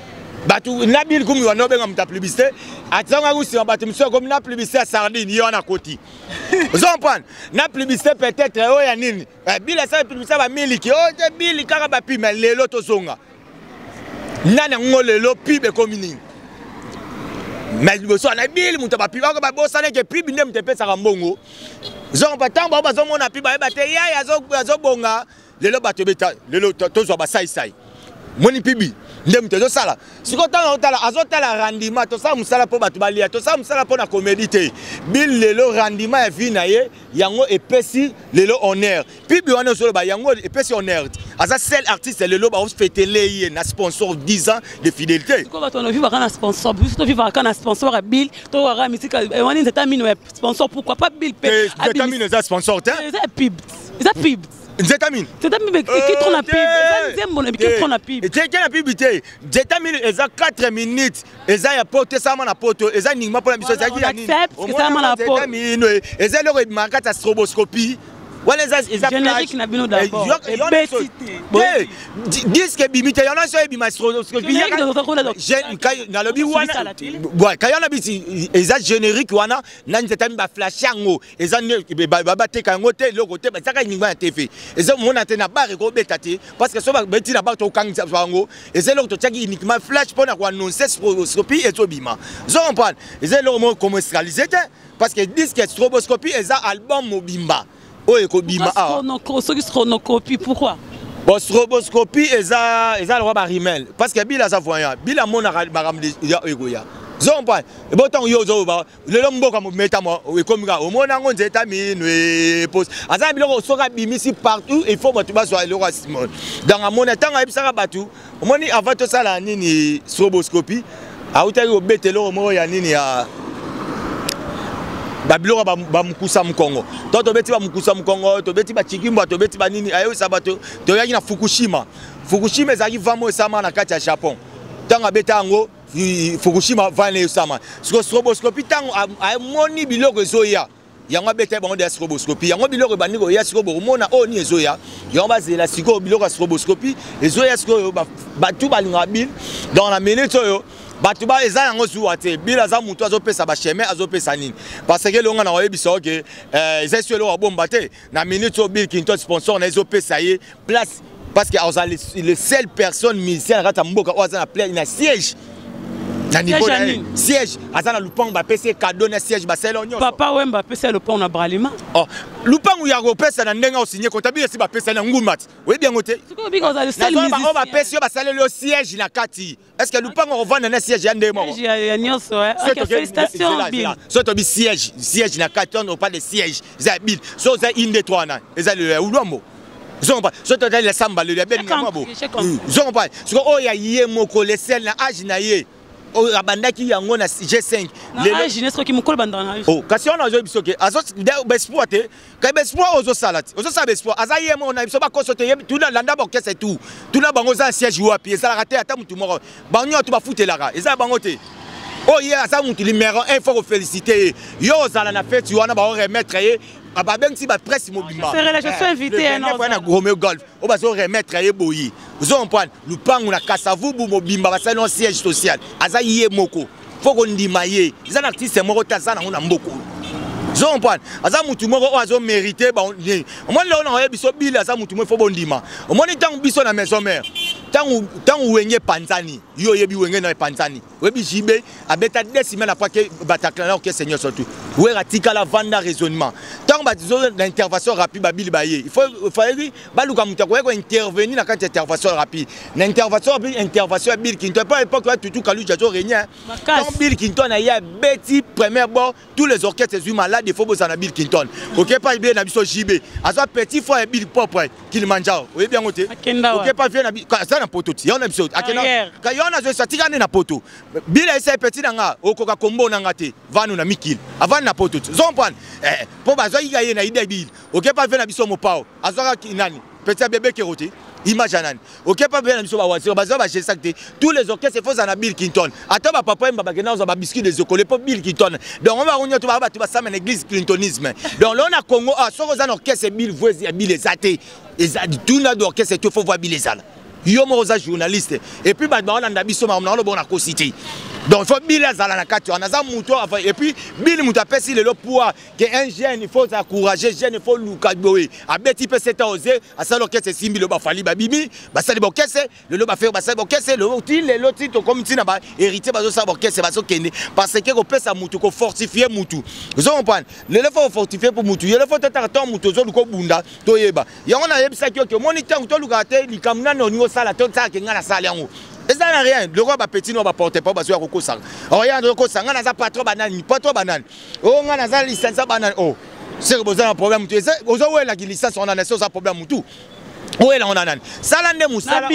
ba tu na Bill comme yo no benga muta publicité atanga ku si ba tu mso comme na publicité à sardine yo na koti vous comprenez na publicité peut-être o ya nini Bill sa publicité ba miliki o te Bill kaka ba pub mais lelo to zonga nana ngolelo pub e komini mais boso na Bill muta ba pub ba bosa na ke pub ndem te pesa mbongo zon ba tamba ba zomo na pub ba te ya zo bonga lelo ba te beta lelo to zo ba sai moni pub ndem te zo sala siko tanga otala azotala rendement to sa musala po batu balia to sa musala po na comédie Bill lelo rendement ya vie na ye yango epesi lelo honneur pub wana solo ba yango epesi honneur aza seul artiste lelo ba fêter le na sponsor 10 ans de fidélité ko ba to no vivre kana sponsor to vivre kana sponsor à Bill to ra musique wani nzetamine sponsor pourquoi pas Bill pe nzetamine za sponsor te pub Zetamine. Zetamine qui tourne la pub. Zetamine qui tourne la pub. Qui la pub té. Zetamine eza 4 minutes. Eza ya porter ça na poto. Eza ningma pour la mission ça qui ya nini. Parce que ça na poto. Zetamine eza le marqué ta stroboscopie. Wala eza générique na bino d'abord. Disque bimite yana so ebima stroboscopie. Na lobi wana. Boy, kayana biti eza générique wana na nzetami ba flash yango. Eza ba te kango te loko te ba saka ningma TV. Eza mona te na bare ko betati parce que so ba beti na ba to kangisa bango. Eza loko to tchaki uniquement flash pour na ko annoncer stroboscopie et to bima. Zo comprendre. Eza loko mo commercialiser parce que disque stroboscopie eza album mobimba. Oye ko bima a. Stronocopie pourquoi? Bon stroboscopie eza le roi barimel parce que bila za voyant bila mona baramde ya egoya. Zompa e botan yo zo ba le lomboka mo meta mo e komika o mona ngo nzeta minwe pose aza biloko soka bimisi partout il faut batu bazwa le roi Simon dans a mona tanga ebisaka batu o moni avant to sala nini stroboscopie a utaki obetelo mo ya nini ya babiloko ba mukusa mkongo to beti ba mukusa mkongo to beti ba chikimba to beti ba nini ayo sabato to yaki na Fukushima ezaki vamo sama na kati ya Japon tanga beta ngo Fukushima vane sama stroboscopie tango moni biloko ezoya yango beta bango de stroboscopie yango biloko bandiko ya siko bomona oni ezoya yango bazela siko biloko stroboscopie ezoya siko batu balinga bil dans la minute oyo Batuba eza yango zuwa te bila za mutu azopesa ba chemin azopesa nini parce que longa na oyebiso que eza sur le bomba te na minute au Bill Clinton sponsor na ezopesa ye place parce que le seule personne musicien rata mboka oza na play na siège na niveau de siège azana Lupang ba pesa cadeau na siège ba selo nyonso papa Wemba pesa Lupang na Bralima oh Lupang ya go pesa na ndenga osigné comptable si ba pesa na ngumat oui bien ngote siko biko za le seul musicien ba pesa yo ba selo le siège na kati est-ce que Lupang revend na siège ya ndemo ya nyonso OK félicitations Bill so to bi siège na kati on pas de siège za Bill so za inde toi na eza le ulwambo zomba so to la samba le bien ngamo zomba so o ya yé moko le sel na age na ye o abandaki yango na G5 le jeunesse qui mukolo bandana oh kasi on azo bisoke azo bespoir te ka bespoir ozo salati ozo sa bespoir azaye mo na biso ba kosote tout na landa boke c'est tout na bango za siège wapi ça la raté ata mutu moko banyo to ba futelaka eza bango te oh hier ça mutu numéro 1 faut féliciter yo zala na fête wana ba remettre ye ababeng si ba presse mobimba je suis invité na Romeo Golf o ba zo remettre ye boyi vous comprenez Lupango na Kasavubu mobimba ba salon siège social aza yé moko faut qu'on ndima ye ils artiste moko tazana on a mboko vous comprenez aza mutu moko o azo mériter ba on moi là on a biso bila aza mutu moko faut bondima on moi tant biso na maison mère tant wenge panzani yo yebi wenge na panzani webi jibe abeta 2 semaines après que batakla OK Seigneur surtout ouais ratika la vanda raisonnement tant batizo l'intervention rapide babili baye il faut baluka mutu ko intervenir na quand intervention rapide l'intervention Bill Clinton pas époque tout kalu jajo régner tant Bill Clinton a ya beti première bord tous les orchestres sont malades il faut bosana Bill Clinton OK pas bien na biso jibe azo petit frère Bill propre Kilimanjaro oui bien ngote OK pas bien na na poto ti on a biso akena ka yona zo satika na poto bila ese petit nanga okoka kombo nanga te vanu na mikil avant na poto zompane po bazo yigaye na ide Bill OK pas bien na biso mopao azoka nani petit bébé kerote image nani OK pas bien na biso ba waziro bazo ba gesacte tous les orchestres font na Bill Clinton ata ba papa mba bakena zo ba biscuit des écoles pour Bill Clinton donc on va ronyo to ba ba sama na église clintonisme donc là on a Congo a soko za orchestre Bill voici ya Bill ezate ezadi tout na orchestre tout faut voir Bill ezala yo mo za journaliste et puis ba on a biso ma on a ko cité donc il faut Bill ezala na kati on a za muto et puis Bill muto apesi le pouvoir que un jeune il faut encourager jeune il faut luka boé abeti pe c'est osé à ça l'orchestre simbi le ba fali ba bibi ba sali orchestre le ba faire ba sali orchestre le outil to comme tina ba hérité ba zo sa orchestre ba zo kende parce que ko pesa mutu ko fortifier mutu vous comprenez le faut fortifier pour mutu le faut tata ton mutu zo ko bunda to yeba ya on a yebisa que moniteur to luka te likamna no ni sala to ta ke ngana sala yango ça n'a rien le roi ba petit no ba porter pas ba zo ko sanga regarde ko sanga na za patron banane oh ngana za licence banane oh c'est que vous avez un problème tu sais vous avez la licence on a un problème tout où est là on a nan sala nde musala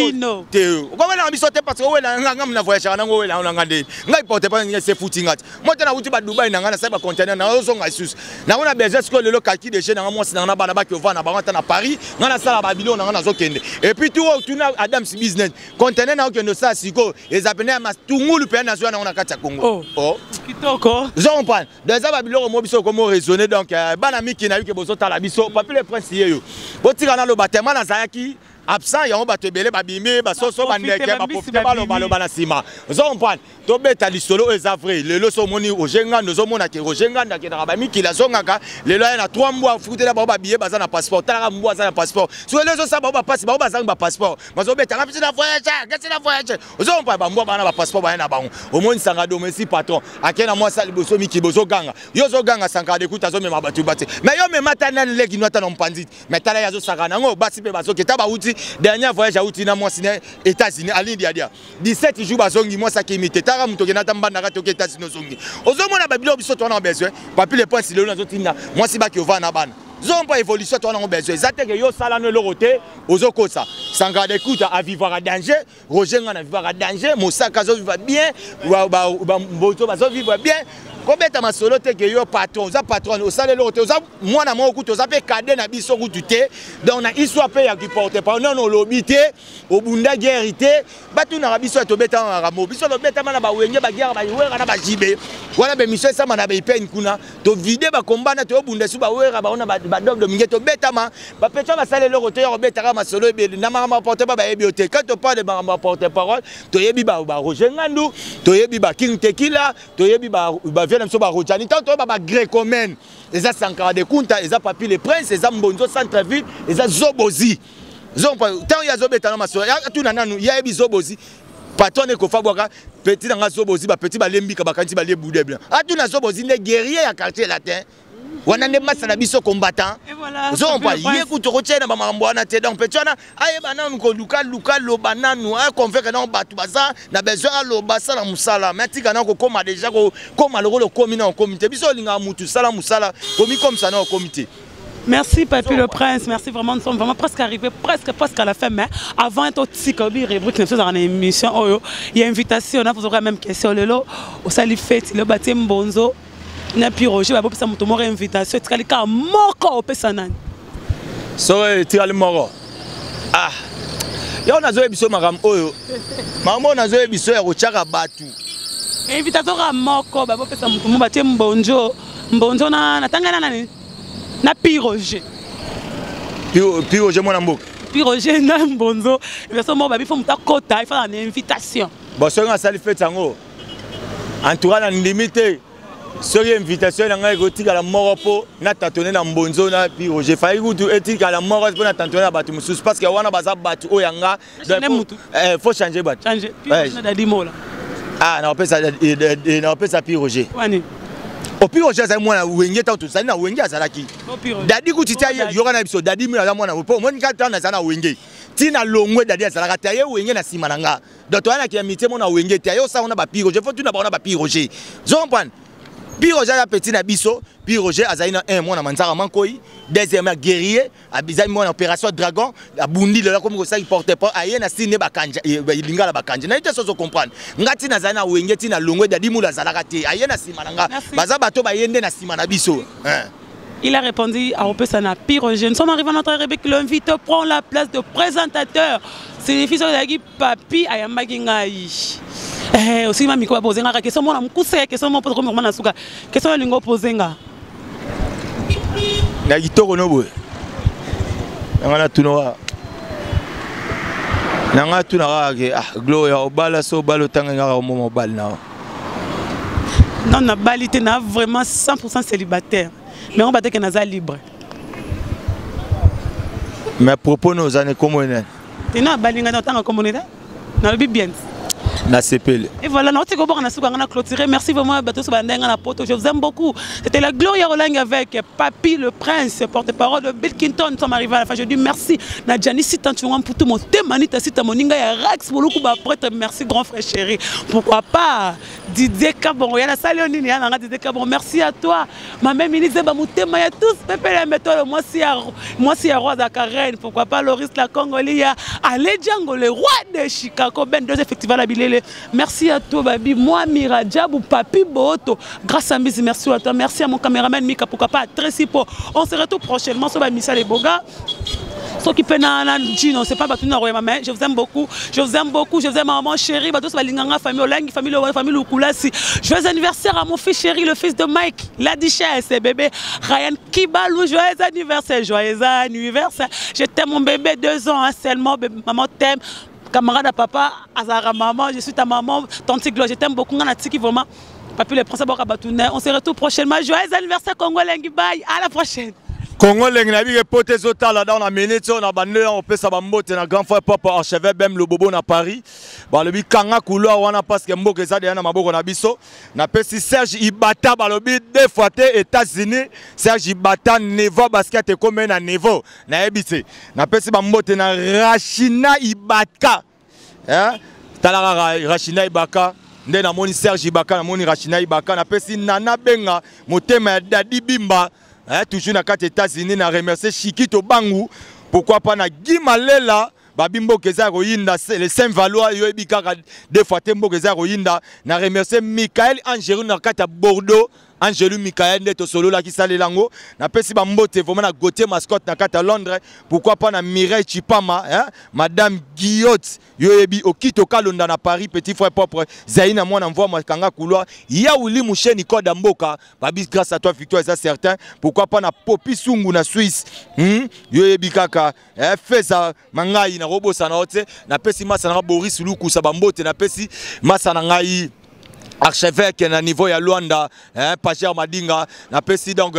te ko wela biso te parce que wela ngam na voyage na ngo wela on ngande ngai porter pas ngi footing at moi te na uti ba Dubai na ngana sa ba container na ozo ngai sus na on a besoin que le local de chez na moi na na bana ba ki vana ba na Paris ngana sala ba bilon na ngana zo kende et puis tout na Adams business container na okendo sa siko ezapena ma tungulu pe na zo na on kati ya Congo oh kitoko on parle dans za ba bilon mo biso comment raisonner donc bana miki na yu ke bozo tala biso papi le prince yeyo botika na lo batema na qui absent ya on ba tebele ba bimé ba soso ba ndeke ba profiter ba lo na sima zo on prend to beta lisolo ezavre le loso moni o jenga nozo mona ke o jenga ndake na ba miki la zongaka le lo na 3 mois futer ba billet ba za na passeport tala mbo za na passeport so le zo sa ba passe ba za ba passeport mazo beta rapide na voyage gati na voyage zo on pa ba mbo ba na ba passeport ba na ba o moni sanga do merci patron akena moi sa liboso miki bozo ganga yo zo ganga sanga de kuta zo me mabatu bate mais yo me matana leki no ta no mpanzi mais tala ya zo sanga ngo basi pe ba zo ke ta ba uti dernier voyage à Outina moi c'est États-Unis à l'India 17 jours bazongi moi ça qui imite tara muto ke natamba na rato ke États-Unis zongi ozomona babilo biso to na besoin papi les points c'est le nazo tina moi si ba ki ova na bana zon pas évolution to na besoin zate ke yo sala no lorote ozokosa sanga d'écoute à vivre à danger Roger ngana vivre à danger Mosaka zo vivre bien ba mboto bazo vivre bien kobeta masolo te ke yo patron za patron osale lo te oza mwana moko to za pe cadet na biso ku te donc na histoire pe ya ki porte pas non lobité obunda guerre te batu na biso to beta na ramo biso lo beta mana ba wenge ba guerre ba wera na ba jibe wala be mission ça mana ba ipen kuna to vide ba combat na to obunda su ba wera ba ona ba dom de mingeto beta ma ba pecha ba sale lo te yo beta ka masolo be na ma porte pas ba yebi te quand to parle de ba porte parole to yebi ba Roger Ngandu to yebi ba King Tequila to yebi ba viens so ba Rojani tant to ba Greco-men les a Sankara de Kunta les a Papi les Princes les a Mbonzo Centreville les a Zobozi zompa tant ya zobeta na maso ya tuna nanu ya yebi Zobozi patron e ko faboka petit na Zobozi ba petit ba lembika ba kanti ba le boude blanc atuna Zobozi ne guerrier ya quartier latin wana ne masala biso combattant zompa ye ku to kochena ba mambo ana te donc petit wana aye bananu ko luka lo bananu a convaincre na batu baza na besoin lo basala musala matika na ko koma déjà ko koma le komi na comité biso linga mutu sala musala komi comme ça na comité. Merci Papi le Prince, merci vraiment, nous sommes vraiment presque arrivés, presque à la fin, mais avant tout Tikobi, rubrique, nous sommes dans une émission, il y a une invitation, on a posé la même question, au sali fête, le bâtiment Mbonzo, na Piroge, on a posé une invitation, tu as dit que moko au Pessanani. So, tu as le moro. Ah, il y a un azoé biso maram oyo, maman on a azoé biso au chara batu. Invitation à moko, on a posé un bâtiment Mbonzo na tangana nani. Na Piroge. Piroge mon amour. Piroge na Mbonzo. Il faut que faut muta kota, il faut une invitation. Bon, si on a sali fait tango. En tout cas, on limité. Si on a une invitation, on a écouté à la moropo, na tatonné na Mbonzo na Piroge. Faille vous éthique à la moropo pour na tatonné na batu musus parce que wana baza batu oyanga. Faut changer batu. Changer. Piroge na dadi mola. Ah, na on peut ça Piroge. Wani. Au pire j'ai ça moi wenge tant tout ça na wenge azalaki dadi kutita yoka na biso dadi mi na mwana po moni kata na sana wenge tina longwe dadi azalaka taye wenge na sima nanga donc wana ki amitié mona wenge taye ça on a ba Piroge faut tout na ba Piroge zompan Piroge ya petit na biso Piroge azaina un mwana manzara mankoi deuxième guerrier abizai mwana opération dragon abundi le comme ça il portait pas aye na sine bakanja lingala bakanja na ite sozo comprendre ngati na zana wenge tina longwe dadi mula zalaka te aye na sima nanga baza bato ba yende na sima na biso. Il a répondu à Opesana Piroge. Nous sommes arrivés à notre rubrique. L'invité prend la place de présentateur. C'est les fils de Papi Ayambaki Ngai. Aussi ma miko poser nga question mona mukuse question mo poser comme na suka question lingo poser nga na kitoko no boy ngana tunoa nanga tunara ke gloria obala so balo tanga nga mo mobile na non na balité na vraiment 100% célibataire mais on battait que naza libre mais propos nos années communes tena balinga na tanga communauté na bien. Et voilà, notre clôturé. Merci vraiment, je vous aime beaucoup. C'était la Gloria Roland avec Papi le Prince, porte-parole de Bill Clinton. Nous sommes arrivés à la fin. Je dis merci. Nadjani, si tu pour tout mon témanita, si tu as mon inga, Rax, merci grand frère chéri. Pourquoi pas Didier Cabon, il y a la salle, il y a Didier Cabon. Merci à toi. Ma mère ministre, il y a tous, moi si à Roi Zakarène. Pourquoi pas Loris la Congolia, Allez Django, le roi de Chicago, Ben 2, effectivement, la Bilele. Merci à toi, Babi. Moi, Mira Diabou, Papi Boto. Grâce à Miss, merci à toi. Merci à mon caméraman Mika, pourquoi pas Tracy Po. On se retrouve prochainement sur Missa les Boga. Ceux qui peinent à Gino, c'est pas battu dans ma main. Je vous aime beaucoup. Je vous aime beaucoup. Je vous aime maman chérie. Bateau sur la Linganga, famille Olang, famille Lukulasi. Joyeux anniversaire à mon fils chéri, le fils de Mike. Ladisha et ses bébés. Ryan Kibalou, joyeux anniversaire. Joyeux anniversaire. Je t'aime mon bébé, 2 ans hein, seulement. Maman t'aime. Camarade à papa, Azara maman, je suis ta maman, tante Glo, je t'aime beaucoup. Vraiment. Papi le Prince Bokabatouné. On se retrouve prochainement. Joyeux anniversaire Congo Lengi. Bye. À la prochaine. Congo Lengi na bi reporter zota là dans la minute on a bandé on peut ça bambote na grand frère papa archevêque même le bobo na Paris. Ba le bi kanga couloir wana parce que mboke ça derrière na maboko na biso. Na pesi Serge Ibata ba le bi 2 fois te États-Unis. Serge Ibata niveau basket et comme na niveau na ebité. Na pesi bambote na Rachina Ibaka. Hein? Talara Rachina Ibaka. Nde na moni Serge Ibaka na moni Rachina Ibaka na pesi Nana Benga motema Dadi Bimba. Toujours dans les États-Unis, on remercie Chikito Bangu. Pourquoi pas na Guy Malela, babi mboka eza koyinda le Saint-Valois yo ebi kaka deux fois te mboka eza koyinda na remercier Michael Angelou na kata Bordeaux Angelou Michael Neto solo la qui sale lango na pesi ba mbote vraiment na Gauthier Mascotte na kata Londres pourquoi pas na Mireille Chipama hein madame Guillotte yo ebi okito kalonda na Paris petit frère propre Zaina mwana mvoa makanga couloir ya uli musheni koda mboka babi grâce à toi victoire ça certain pourquoi pas na Popi Sungu na Suisse yo ebi kaka feza mangai na robo sana ote na pesi masa na Boris Luku sa ba mbote na pesi masa na ngai archevêque na niveau ya Luanda Pager Madinga na pesi donc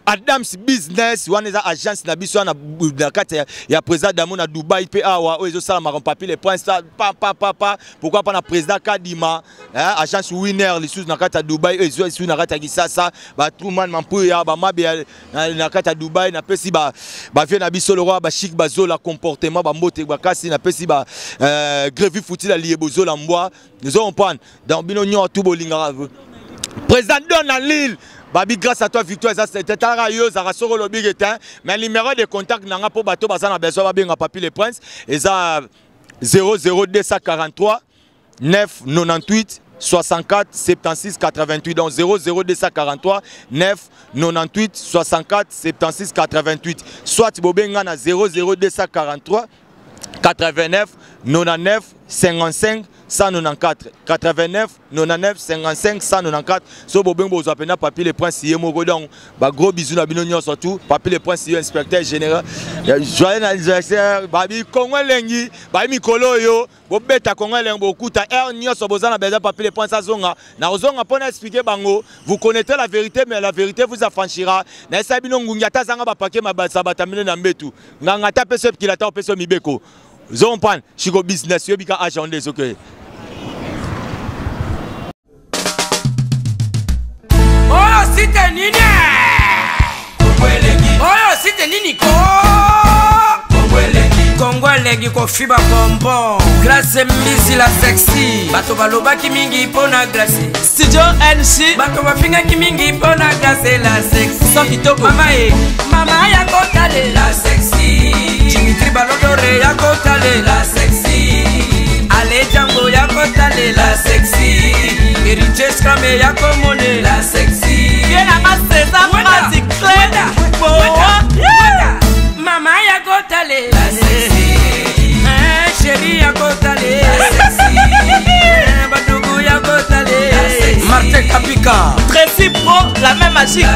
Adams Business wana za agence na biso na kata ya président d'Amo na Dubai pe awa ozo sala ma papier les points pa pourquoi pas na président Kadima agence winner les sous na kata Dubai ozo sous na kata Kisasa ba tout man mampuya ba mabe na kata Dubai na pesi ba vie na biso le roi ba chic bazo la comportement ba mbote ba kasi na pesi ba grevi fouti la liebozo la mbwa nous on prendre dans binonyo tout bolinga président Donald Lille babi grâce à toi victoire ça c'était railleuse à rassurer le big éteint mais numéro de contact nanga pour bateau bazana besoin ba benga papier les princes et ça 00243 998 64 76 88 donc 00243 9 98 64 76 88 soit bobenga na 00243 89 99 55 194 89 99 55 194 so bobeng bozo apena papier le prince yemo donc ba gros bisous na bino nyo surtout papier le prince inspecteur général joyeux anniversaire babi Kongo lengi ba mikolo yo bobeta Kongo lengi bokuta nyo so bozana beza papier le prince azonga na ozonga pona expliquer bango vous connaissez la vérité mais la vérité vous affranchira na esa bino ngungia tazanga ba paquet mabasa batamine na mbetu nganga ta peso kilata peso mibeko zompan chiko business yo bika agent des okay. Site nini oyo site nini Kongolegi ko fiba bonbon Grâce Mbisi la sexy bato balobaki mingi pona Grâce Studio NC bato bafingaki mingi pona Grâce la sexy so kitoko mama ya kotale la sexy Dimitri Balodore ya kotale la sexy Ale Django ya kotale la sexy Riches Kame ya komone la sexy Mama ya kotale la sexy Chérie ya kotale la sexy Badougou ya kotale la sexy Martin Kapika Tracy Pro la même magique